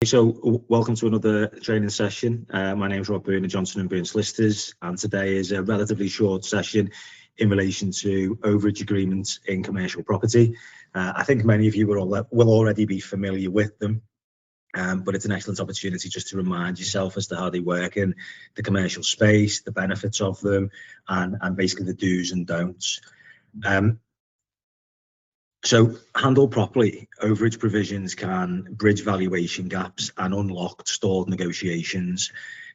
Welcome to another training session. My name is Boon of Johnson & Boon Solicitors, and today is a relatively short session in relation to overage agreements in commercial property. I think many of you will already be familiar with them, but it's an excellent opportunity just to remind yourself as to how they work in the commercial space, the benefits of them, and basically the do's and don'ts. So handled properly, overage provisions can bridge valuation gaps and unlock stalled negotiations.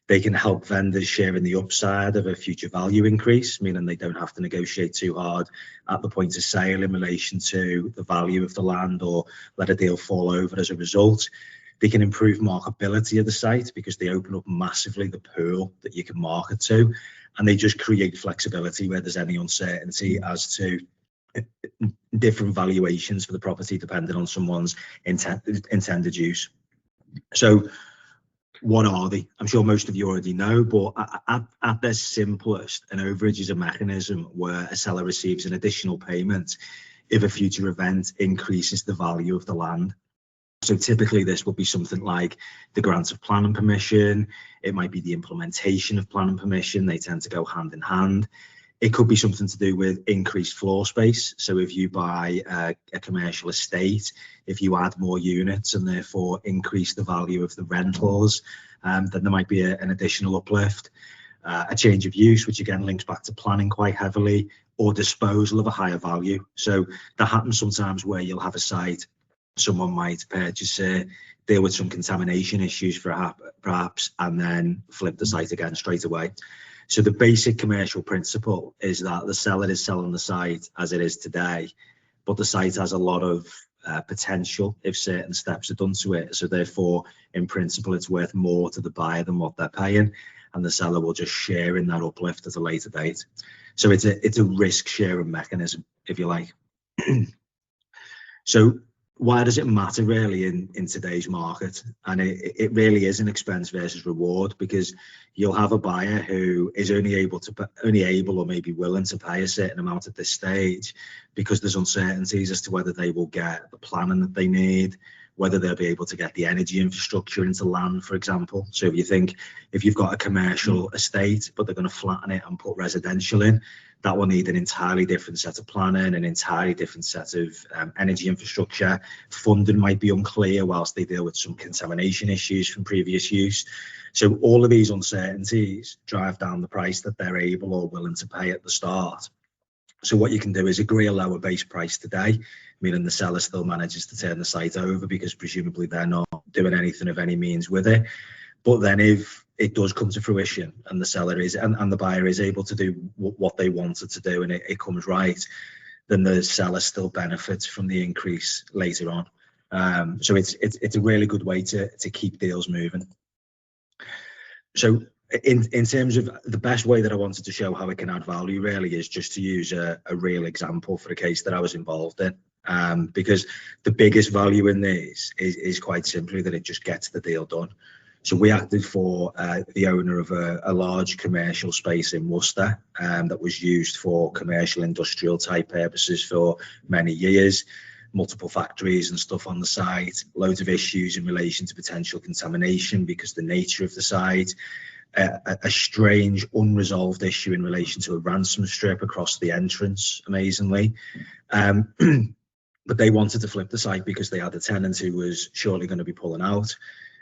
They can help vendors share in the upside of a future value increase, meaning they don't have to negotiate too hard at the point of sale in relation to the value of the land or let a deal fall over as a result. They can improve marketability of the site because they open up massively the pool that you can market to, and they just create flexibility where there's any uncertainty as to different valuations for the property depending on someone's intended use. So what are they? I'm sure most of you already know, but at their simplest, an overage is a mechanism where a seller receives an additional payment if a future event increases the value of the land. So typically this will be something like the grant of planning permission. It might be the implementation of planning permission. They tend to go hand in hand. It could be something to do with increased floor space. So if you buy a commercial estate, if you add more units and therefore increase the value of the rentals, then there might be an additional uplift. A change of use, which again links back to planning quite heavily, or disposal of a higher value. So that happens sometimes where you'll have a site, someone might purchase it, deal with some contamination issues perhaps, and then flip the site again straight away. So the basic commercial principle is that the seller is selling the site as it is today, but the site has a lot of potential if certain steps are done to it. So therefore, in principle, it's worth more to the buyer than what they're paying, and the seller will just share in that uplift at a later date. So it's a risk sharing mechanism, if you like. So why does it matter really in today's market? And it really is an expense versus reward, because you'll have a buyer who is only able or maybe willing to pay a certain amount at this stage because there's uncertainties as to whether they will get the planning that they need, whether they'll be able to get the energy infrastructure into land, for example. So if you've got a commercial estate, but they're going to flatten it and put residential in, that will need an entirely different set of planning, an entirely different set of energy infrastructure. Funding might be unclear whilst they deal with some contamination issues from previous use. So all of these uncertainties drive down the price that they're able or willing to pay at the start. So what you can do is agree a lower base price today, meaning the seller still manages to turn the site over because presumably they're not doing anything of any means with it. But then if it does come to fruition and the seller is and the buyer is able to do what they wanted to do and it comes right, then the seller still benefits from the increase later on. So it's a really good way to keep deals moving. So in terms of the best way that I wanted to show how it can add value really is just to use a real example for a case that I was involved in, because the biggest value in this is quite simply that it just gets the deal done. So we acted for the owner of a large commercial space in Worcester that was used for commercial industrial type purposes for many years, multiple factories and stuff on the site, loads of issues in relation to potential contamination because the nature of the site, a strange unresolved issue in relation to a ransom strip across the entrance, amazingly. But they wanted to flip the site because they had a tenant who was surely going to be pulling out.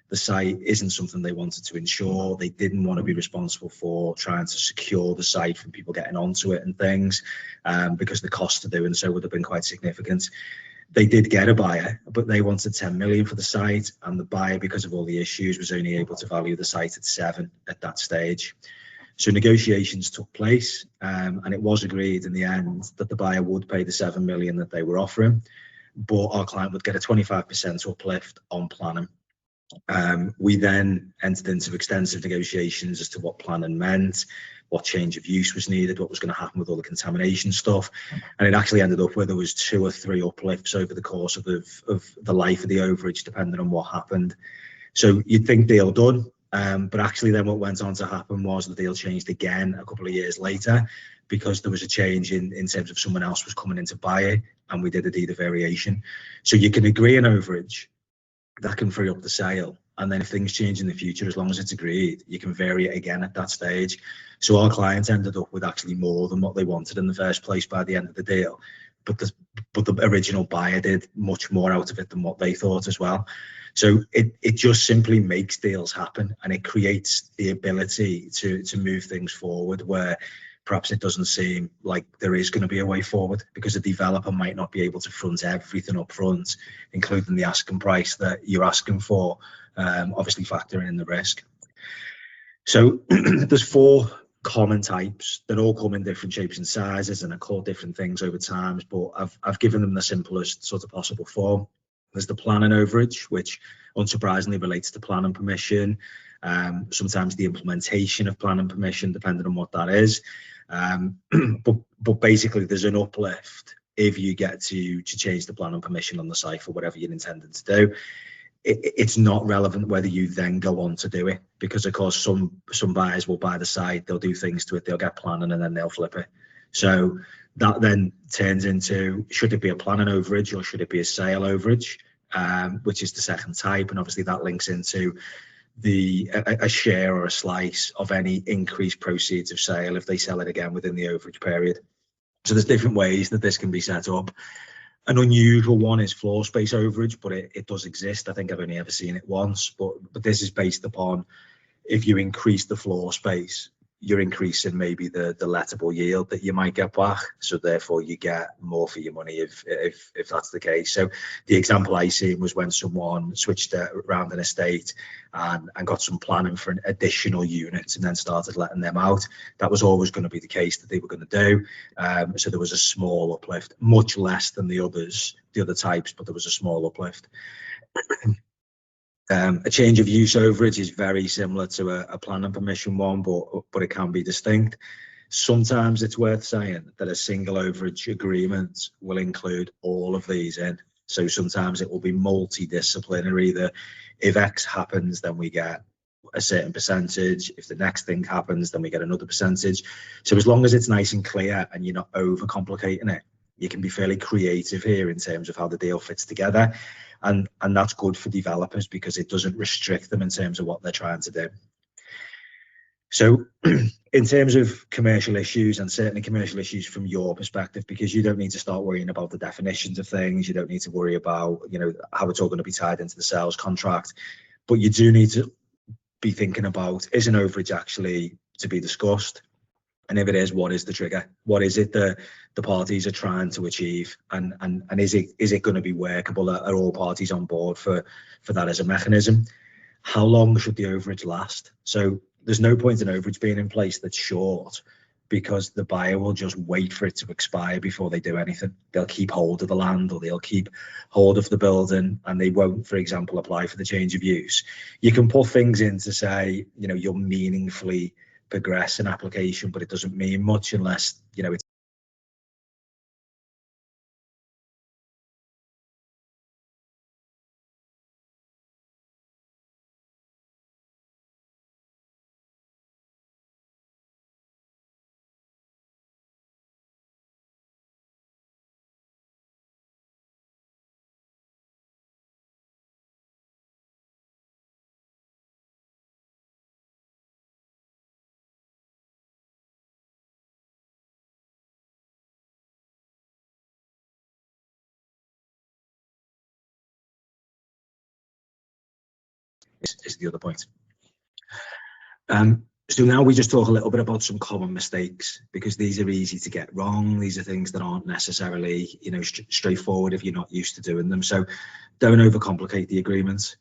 The site isn't something they wanted to insure. They didn't want to be responsible for trying to secure the site from people getting onto it and things, because the cost of doing so would have been quite significant. They did get a buyer, but they wanted 10 million for the site, and the buyer, because of all the issues, was only able to value the site at 7 at that stage. So negotiations took place, and it was agreed in the end that the buyer would pay the 7 million that they were offering, but our client would get a 25% uplift on planning. We then entered into extensive negotiations as to what planning meant, what change of use was needed, what was going to happen with all the contamination stuff, and it actually ended up where there was 2 or 3 uplifts over the course of the life of the overage, depending on what happened. So you'd think deal done, but actually then what went on to happen was the deal changed again a couple of years later because there was a change in terms of someone else was coming in to buy it, and we did a deed of variation. So you can agree an overage that can free up the sale, and then if things change in the future, as long as it's agreed, you can vary it again at that stage. So our clients ended up with actually more than what they wanted in the first place by the end of the deal, but the original buyer did much more out of it than what they thought as well. So it just simply makes deals happen, and it creates the ability to move things forward where perhaps it doesn't seem like there is going to be a way forward, because a developer might not be able to front everything up front, including the asking price that you're asking for, obviously factoring in the risk. So there's 4 common types that all come in different shapes and sizes and are called different things over time, but I've given them the simplest sort of possible form. There's the planning overage, which unsurprisingly relates to planning permission, sometimes the implementation of planning permission, depending on what that is. But basically there's an uplift if you get to change the planning permission on the site for whatever you're intending to do. It's not relevant whether you then go on to do it, because of course some buyers will buy the site, they'll do things to it, they'll get planning, and then they'll flip it. So that then turns into, should it be a planning overage or should it be a sale overage, which is the second type, and obviously that links into a share or a slice of any increased proceeds of sale if they sell it again within the overage period. So there's different ways that this can be set up. An unusual one is floor space overage, but it does exist. I think I've only ever seen it once, but this is based upon if you increase the floor space, you're increasing maybe the lettable yield that you might get back, so therefore you get more for your money if that's the case. So the example I seen was when someone switched around an estate and got some planning for an additional unit and then started letting them out. That was always going to be the case that they were going to do. So there was a small uplift, much less than the other types, but there was a small uplift. A change of use overage is very similar to a planning permission one, but it can be distinct. Sometimes it's worth saying that a single overage agreement will include all of these in. So sometimes it will be multidisciplinary, that if X happens, then we get a certain percentage. If the next thing happens, then we get another percentage. So as long as it's nice and clear and you're not overcomplicating it, you can be fairly creative here in terms of how the deal fits together. And that's good for developers because it doesn't restrict them in terms of what they're trying to do. So in terms of commercial issues, and certainly commercial issues from your perspective, because you don't need to start worrying about the definitions of things, you don't need to worry about, how it's all going to be tied into the sales contract, but you do need to be thinking about, is an overage actually to be discussed? And if it is, what is the trigger? What is it that the parties are trying to achieve? And is it going to be workable? Are all parties on board for that as a mechanism? How long should the overage last? So there's no point in overage being in place that's short, because the buyer will just wait for it to expire before they do anything. They'll keep hold of the land, or they'll keep hold of the building, and they won't, for example, apply for the change of use. You can put things in to say, you'll meaningfully progress an application, but it doesn't mean much unless it's is the other point. So now we just talk a little bit about some common mistakes, because these are easy to get wrong. These are things that aren't necessarily, straightforward if you're not used to doing them. So don't overcomplicate the agreements.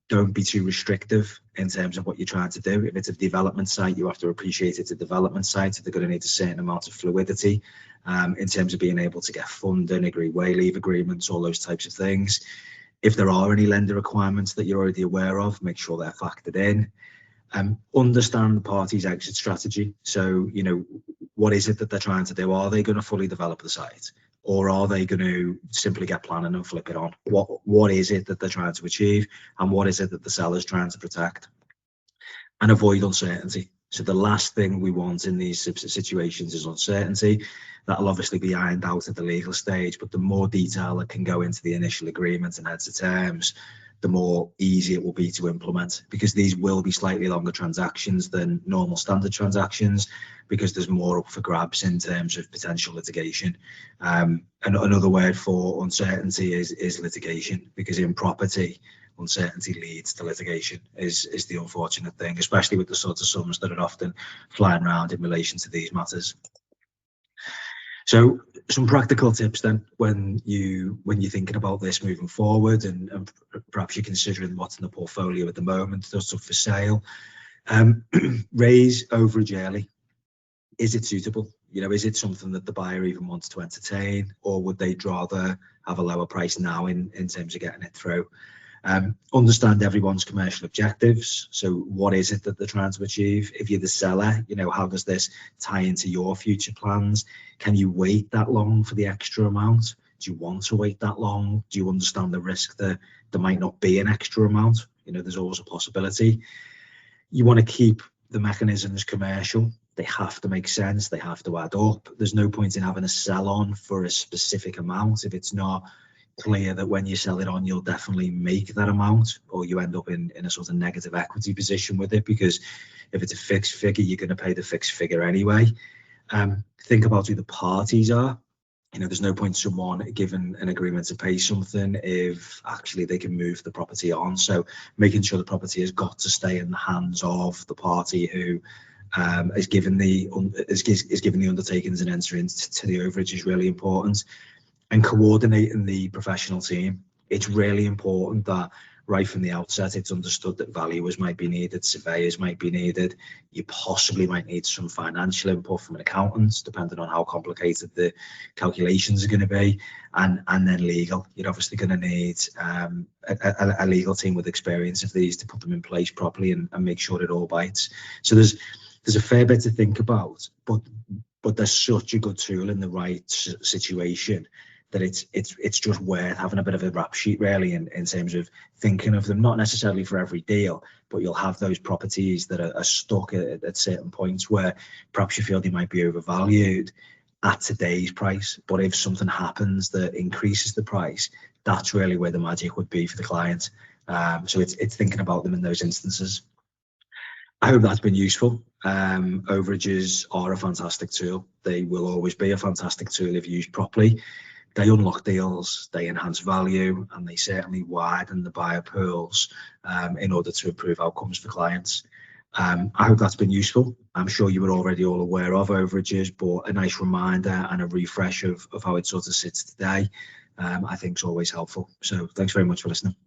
Don't be too restrictive in terms of what you're trying to do. If it's a development site, you have to appreciate it's a development site. So they're going to need a certain amount of fluidity in terms of being able to get funding, agree way leave agreements, all those types of things. If there are any lender requirements that you're already aware of, make sure they're factored in. Understand the party's exit strategy. So, what is it that they're trying to do? Are they going to fully develop the site, or are they going to simply get planning and flip it on? What is it that they're trying to achieve, and what is it that the seller's trying to protect? And avoid uncertainty. So the last thing we want in these situations is uncertainty. That'll obviously be ironed out at the legal stage, but the more detail that can go into the initial agreement and heads of terms, the more easy it will be to implement, because these will be slightly longer transactions than normal standard transactions, because there's more up for grabs in terms of potential litigation. And another word for uncertainty is litigation, because in property, uncertainty leads to litigation is the unfortunate thing, especially with the sort of sums that are often flying around in relation to these matters. So some practical tips then when you're thinking about this moving forward, and perhaps you're considering what's in the portfolio at the moment that's up for sale. Raise overage early. Is it suitable? Is it something that the buyer even wants to entertain, or would they rather have a lower price now in terms of getting it through? Understand everyone's commercial objectives. So what is it that they're trying to achieve? If you're the seller, how does this tie into your future plans? Can you wait that long for the extra amount? Do you want to wait that long? Do you understand the risk that there might not be an extra amount? There's always a possibility. You want to keep the mechanisms commercial. They have to make sense. They have to add up. There's no point in having a sell on for a specific amount if it's not clear that when you sell it on, you'll definitely make that amount, or you end up in a sort of negative equity position with it, because if it's a fixed figure, you're going to pay the fixed figure anyway. Think about who the parties are. There's no point someone given an agreement to pay something if actually they can move the property on. So making sure the property has got to stay in the hands of the party who is given the undertakings and entering to the overage is really important. And coordinating the professional team. It's really important that right from the outset, it's understood that valuers might be needed, surveyors might be needed. You possibly might need some financial input from an accountant, depending on how complicated the calculations are going to be. And then legal. You're obviously going to need a legal team with experience of these to put them in place properly and make sure it all bites. So there's a fair bit to think about, but there's such a good tool in the right situation that it's just worth having a bit of a rap sheet, really, in terms of thinking of them, not necessarily for every deal, but you'll have those properties that are stuck at certain points where perhaps you feel they might be overvalued at today's price. But if something happens that increases the price, that's really where the magic would be for the client. So it's thinking about them in those instances. I hope that's been useful. Overages are a fantastic tool. They will always be a fantastic tool if used properly. They unlock deals, they enhance value, and they certainly widen the buyer pools in order to improve outcomes for clients. I hope that's been useful. I'm sure you were already all aware of overages, but a nice reminder and a refresh of how it sort of sits today, I think is always helpful. So thanks very much for listening.